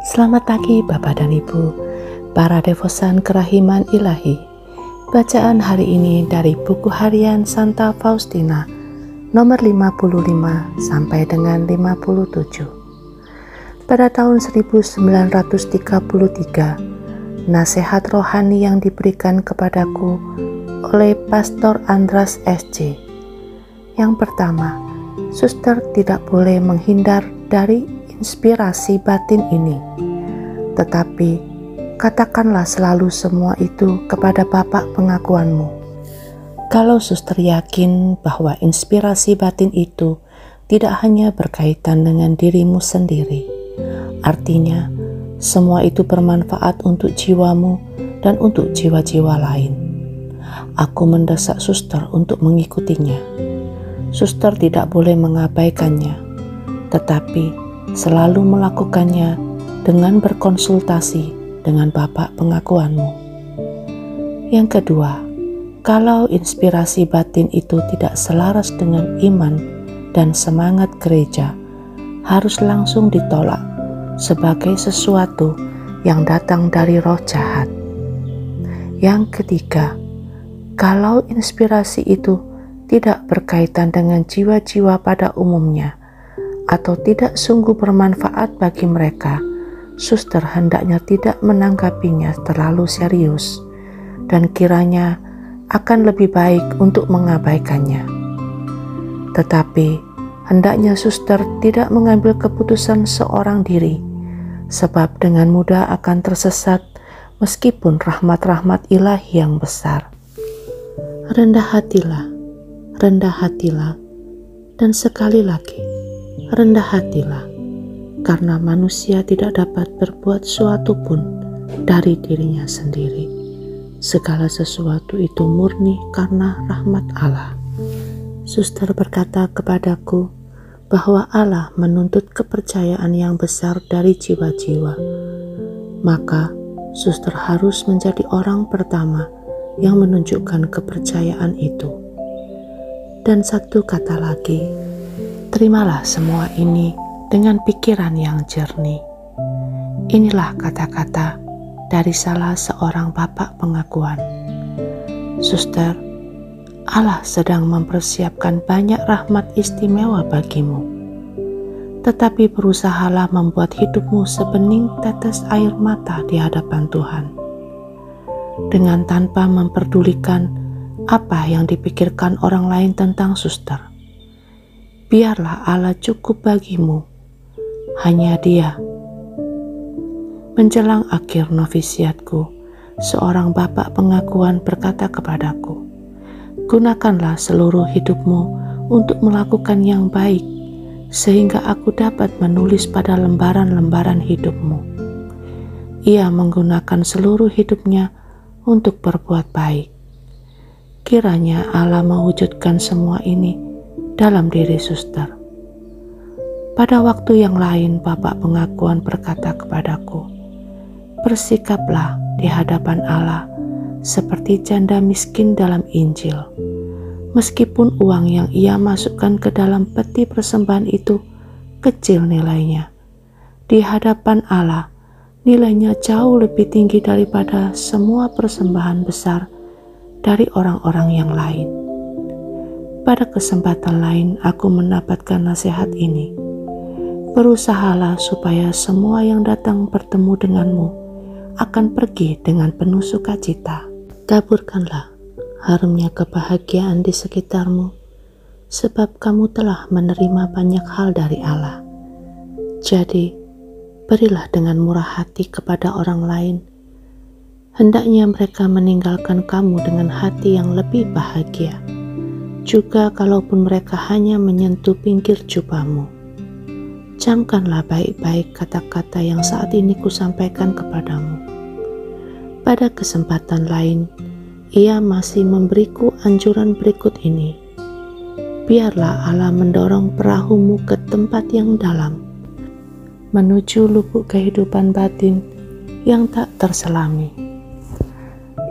Selamat pagi Bapak dan Ibu, para devosan kerahiman ilahi. Bacaan hari ini dari buku harian Santa Faustina, nomor 55 sampai dengan 57. Pada tahun 1933, nasihat rohani yang diberikan kepadaku oleh Pastor Andras SC. Yang pertama, suster tidak boleh menghindar dari inspirasi batin ini, tetapi katakanlah selalu semua itu kepada Bapak pengakuanmu. Kalau suster yakin bahwa inspirasi batin itu tidak hanya berkaitan dengan dirimu sendiri, artinya semua itu bermanfaat untuk jiwamu dan untuk jiwa-jiwa lain. Aku mendesak suster untuk mengikutinya. Suster tidak boleh mengabaikannya, tetapi selalu melakukannya dengan berkonsultasi dengan Bapak pengakuanmu. Yang kedua, kalau inspirasi batin itu tidak selaras dengan iman dan semangat gereja, harus langsung ditolak sebagai sesuatu yang datang dari roh jahat. Yang ketiga, kalau inspirasi itu tidak berkaitan dengan jiwa-jiwa pada umumnya, atau tidak sungguh bermanfaat bagi mereka, suster hendaknya tidak menanggapinya terlalu serius, dan kiranya akan lebih baik untuk mengabaikannya. Tetapi hendaknya suster tidak mengambil keputusan seorang diri, sebab dengan mudah akan tersesat meskipun rahmat-rahmat ilahi yang besar. Rendah hatilah, dan sekali lagi, rendah hatilah, karena manusia tidak dapat berbuat suatu pun dari dirinya sendiri. Segala sesuatu itu murni karena rahmat Allah. Suster berkata kepadaku bahwa Allah menuntut kepercayaan yang besar dari jiwa-jiwa. Maka suster harus menjadi orang pertama yang menunjukkan kepercayaan itu. Dan satu kata lagi, terimalah semua ini dengan pikiran yang jernih. Inilah kata-kata dari salah seorang Bapak pengakuan. Suster, Allah sedang mempersiapkan banyak rahmat istimewa bagimu. Tetapi berusahalah membuat hidupmu sebening tetes air mata di hadapan Tuhan, dengan tanpa memperdulikan apa yang dipikirkan orang lain tentang suster. Biarlah Allah cukup bagimu, hanya Dia. Menjelang akhir novisiatku, seorang Bapak pengakuan berkata kepadaku, gunakanlah seluruh hidupmu untuk melakukan yang baik, sehingga aku dapat menulis pada lembaran-lembaran hidupmu. Ia menggunakan seluruh hidupnya untuk berbuat baik. Kiranya Allah mewujudkan semua ini dalam diri suster. Pada waktu yang lain, Bapak pengakuan berkata kepadaku, bersikaplah di hadapan Allah seperti janda miskin dalam Injil. Meskipun uang yang ia masukkan ke dalam peti persembahan itu kecil nilainya, di hadapan Allah nilainya jauh lebih tinggi daripada semua persembahan besar dari orang-orang yang lain. Pada kesempatan lain aku mendapatkan nasihat ini. Berusahalah supaya semua yang datang bertemu denganmu akan pergi dengan penuh sukacita. Taburkanlah harumnya kebahagiaan di sekitarmu, sebab kamu telah menerima banyak hal dari Allah. Jadi, berilah dengan murah hati kepada orang lain. Hendaknya mereka meninggalkan kamu dengan hati yang lebih bahagia. Juga kalaupun mereka hanya menyentuh pinggir jubahmu, camkanlah baik-baik kata-kata yang saat ini kusampaikan kepadamu. Pada kesempatan lain, ia masih memberiku anjuran berikut ini. Biarlah Allah mendorong perahumu ke tempat yang dalam, menuju lubuk kehidupan batin yang tak terselami.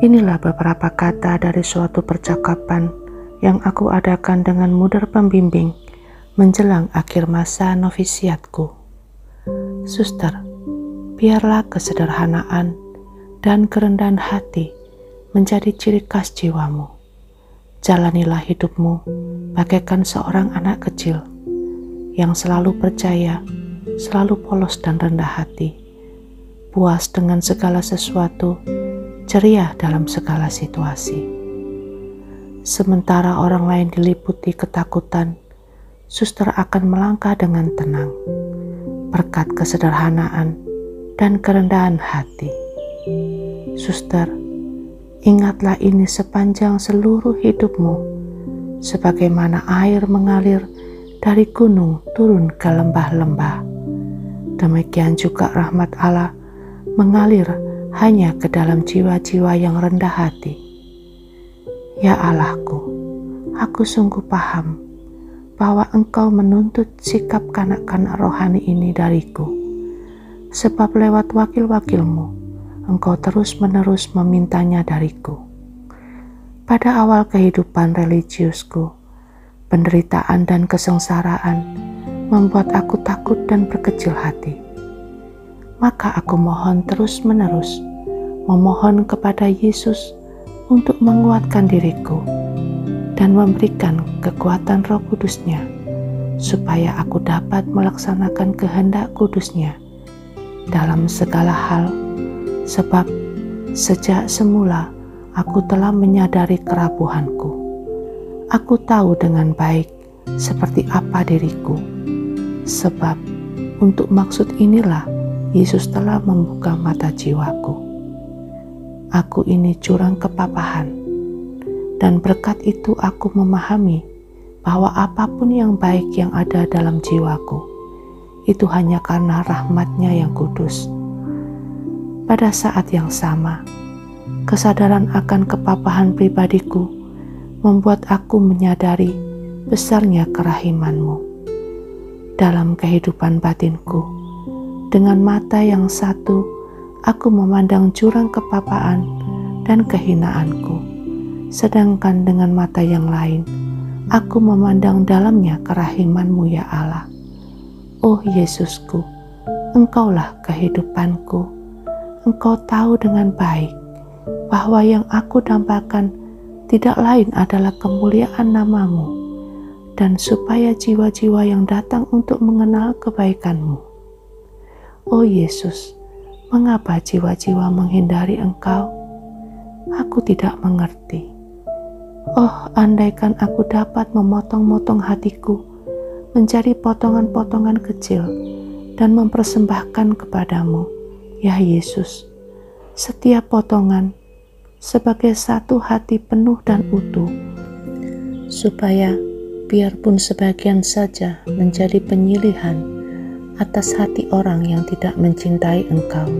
Inilah beberapa kata dari suatu percakapan yang aku adakan dengan mudar pembimbing menjelang akhir masa novisiatku. Suster, Biarlah kesederhanaan dan kerendahan hati menjadi ciri khas jiwamu. Jalanilah hidupmu bagaikan seorang anak kecil yang selalu percaya, selalu polos dan rendah hati, puas dengan segala sesuatu, ceria dalam segala situasi. Sementara orang lain diliputi ketakutan, suster akan melangkah dengan tenang, berkat kesederhanaan dan kerendahan hati. Suster, ingatlah ini sepanjang seluruh hidupmu, sebagaimana air mengalir dari gunung turun ke lembah-lembah. Demikian juga rahmat Allah mengalir hanya ke dalam jiwa-jiwa yang rendah hati. Ya Allahku, aku sungguh paham bahwa Engkau menuntut sikap kanak-kanak rohani ini dariku, sebab lewat wakil-wakilmu, Engkau terus-menerus memintanya dariku. Pada awal kehidupan religiusku, penderitaan dan kesengsaraan membuat aku takut dan berkecil hati. Maka aku mohon terus-menerus, memohon kepada Yesus untuk menguatkan diriku dan memberikan kekuatan Roh Kudus-Nya, supaya aku dapat melaksanakan kehendak kudus-Nya dalam segala hal, sebab sejak semula aku telah menyadari kerapuhanku. Aku tahu dengan baik seperti apa diriku, sebab untuk maksud inilah Yesus telah membuka mata jiwaku. Aku ini jurang kepapahan, dan berkat itu aku memahami bahwa apapun yang baik yang ada dalam jiwaku, itu hanya karena rahmat-Nya yang kudus. Pada saat yang sama, kesadaran akan kepapahan pribadiku membuat aku menyadari besarnya kerahiman-Mu. Dalam kehidupan batinku, dengan mata yang satu, aku memandang jurang kepapaan dan kehinaanku, sedangkan dengan mata yang lain, aku memandang dalamnya kerahiman-Mu ya Allah. Oh Yesusku, Engkaulah kehidupanku. Engkau tahu dengan baik bahwa yang aku dambakan tidak lain adalah kemuliaan nama-Mu, dan supaya jiwa-jiwa yang datang untuk mengenal kebaikan-Mu. Oh Yesus, mengapa jiwa-jiwa menghindari Engkau? Aku tidak mengerti. Oh, andaikan aku dapat memotong-motong hatiku menjadi potongan-potongan kecil dan mempersembahkan kepadamu, ya Yesus, setiap potongan sebagai satu hati penuh dan utuh, supaya biarpun sebagian saja menjadi penyilihan atas hati orang yang tidak mencintai Engkau.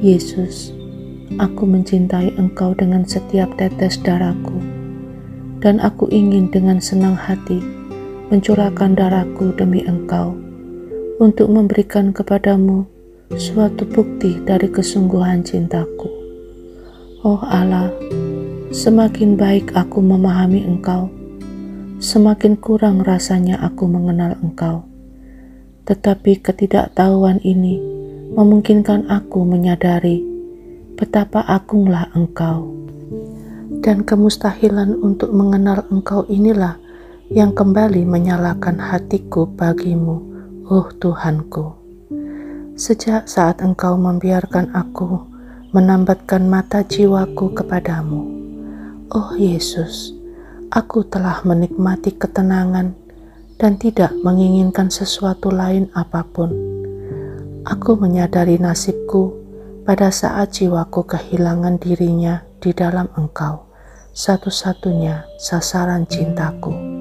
Yesus, aku mencintai Engkau dengan setiap tetes darahku, dan aku ingin dengan senang hati mencurahkan darahku demi Engkau, untuk memberikan kepadamu suatu bukti dari kesungguhan cintaku. Oh Allah, semakin baik aku memahami Engkau, semakin kurang rasanya aku mengenal Engkau. Tetapi ketidaktahuan ini memungkinkan aku menyadari betapa agunglah Engkau. Dan kemustahilan untuk mengenal Engkau inilah yang kembali menyalakan hatiku bagimu, oh Tuhanku. Sejak saat Engkau membiarkan aku menambatkan mata jiwaku kepadamu, oh Yesus, aku telah menikmati ketenangan dan tidak menginginkan sesuatu lain apapun. Aku menyadari nasibku pada saat jiwaku kehilangan dirinya di dalam Engkau, satu-satunya sasaran cintaku.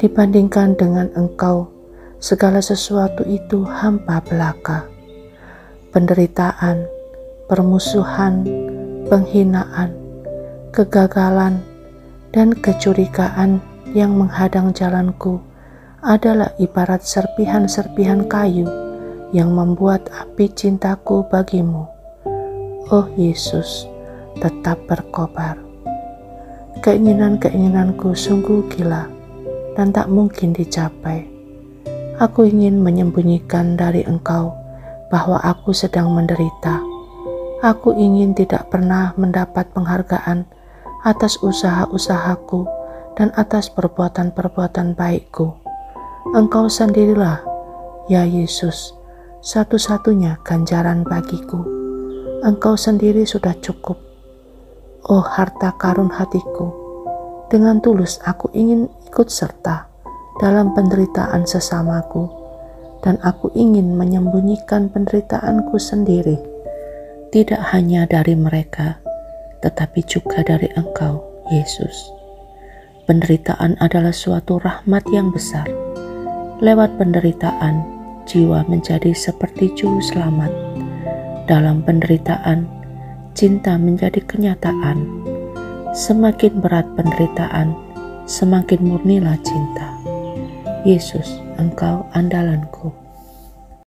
Dibandingkan dengan Engkau, segala sesuatu itu hampa belaka. Penderitaan, permusuhan, penghinaan, kegagalan, dan kecurigaan yang menghadang jalanku adalah ibarat serpihan-serpihan kayu yang membuat api cintaku bagimu, oh Yesus, tetap berkobar. Keinginan-keinginanku sungguh gila dan tak mungkin dicapai. Aku ingin menyembunyikan dari Engkau bahwa aku sedang menderita. Aku ingin tidak pernah mendapat penghargaan atas usaha-usahaku dan atas perbuatan-perbuatan baikku. Engkau sendirilah, ya Yesus, satu-satunya ganjaran bagiku. Engkau sendiri sudah cukup. Oh harta karun hatiku, dengan tulus aku ingin ikut serta dalam penderitaan sesamaku, dan aku ingin menyembunyikan penderitaanku sendiri, tidak hanya dari mereka, tetapi juga dari Engkau, Yesus. Penderitaan adalah suatu rahmat yang besar. Lewat penderitaan, jiwa menjadi seperti juru selamat. Dalam penderitaan, cinta menjadi kenyataan. Semakin berat penderitaan, semakin murnilah cinta. Yesus, Engkau andalanku.